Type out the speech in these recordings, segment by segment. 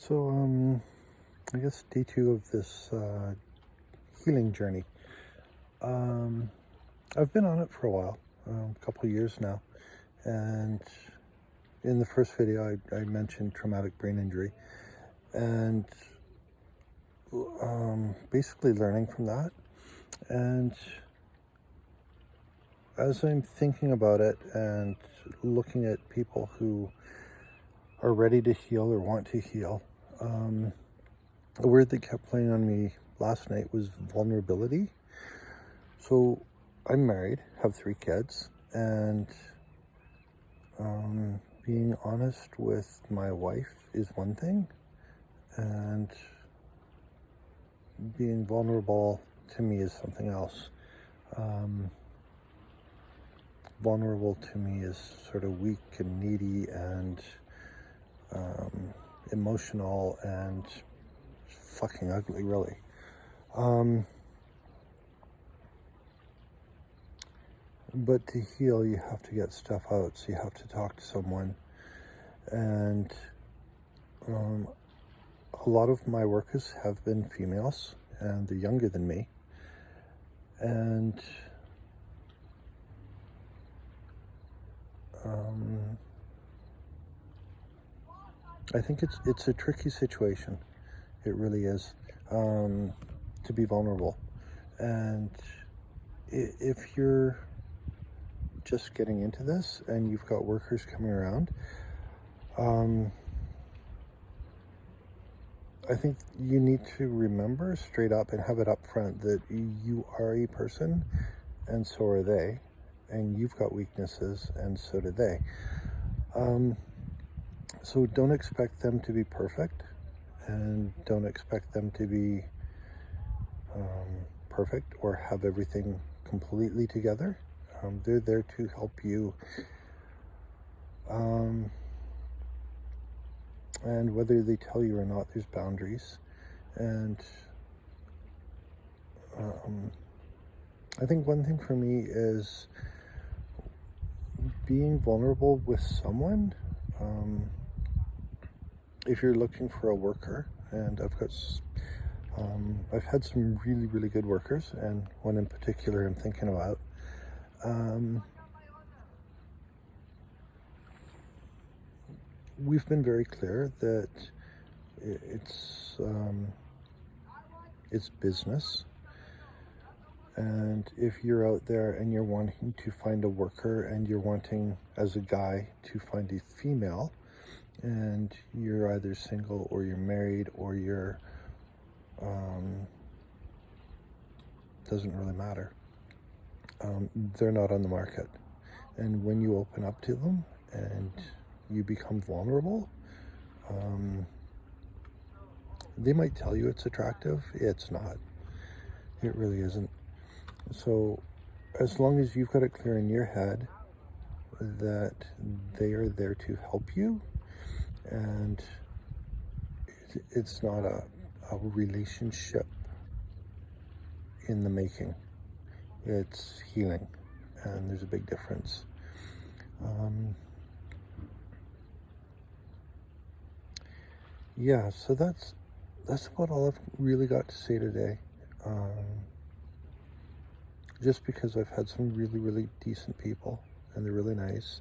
So, I guess day two of this healing journey. I've been on it for a while, a couple of years now, and in the first video I mentioned traumatic brain injury, and basically learning from that. And as I'm thinking about it and looking at people who are ready to heal or want to heal, a word that kept playing on me last night was vulnerability. So I'm married, have 3 kids, and being honest with my wife is one thing, and being vulnerable to me is something else. Vulnerable to me is sort of weak and needy and emotional and fucking ugly, really. But to heal, you have to get stuff out, so you have to talk to someone. And a lot of my workers have been females, and they're younger than me. And I think it's a tricky situation. It really is, to be vulnerable. And if you're just getting into this and you've got workers coming around, I think you need to remember straight up and have it up front that you are a person and so are they, and you've got weaknesses and so do they. So don't expect them to be perfect, and don't expect them to be perfect or have everything completely together. They're there to help you. And whether they tell you or not, there's boundaries. And I think one thing for me is being vulnerable with someone. If you're looking for a worker, and I've had some really, really good workers, and one in particular I'm thinking about. We've been very clear that it's business, and if you're out there and you're wanting to find a worker and you're wanting, as a guy, to find a female, and you're either single or you're married or you're doesn't really matter, they're not on the market. And when you open up to them and you become vulnerable, they might tell you it's attractive. It's not. It really isn't. So as long as you've got it clear in your head that they are there to help you, and it's not a relationship in the making, it's healing, and there's a big difference. Yeah, so that's about all I've really got to say today. Just because I've had some really, really decent people, and they're really nice,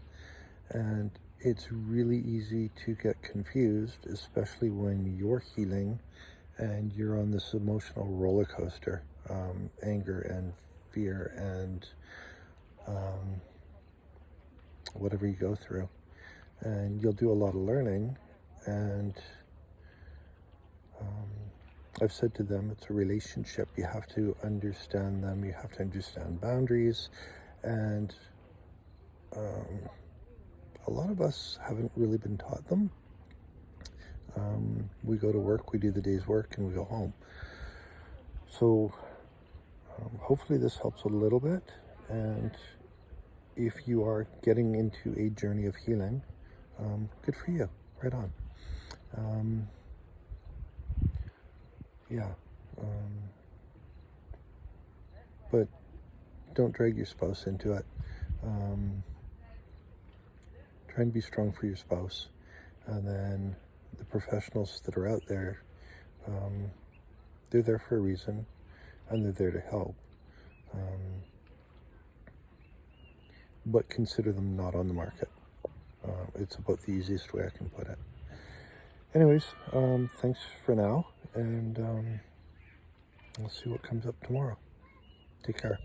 and it's really easy to get confused, especially when you're healing and you're on this emotional roller coaster, anger and fear and whatever you go through. And you'll do a lot of learning, and I've said to them, it's a relationship. You have to understand them. You have to understand boundaries. And a lot of us haven't really been taught them. We go to work, we do the day's work, and we go home. So hopefully this helps a little bit. And if you are getting into a journey of healing, good for you. Right on. But don't drag your spouse into it. Try and be strong for your spouse, and then the professionals that are out there, they're there for a reason, and they're there to help. But consider them not on the market. It's about the easiest way I can put it. Anyways, thanks for now, and we'll see what comes up tomorrow. Take care.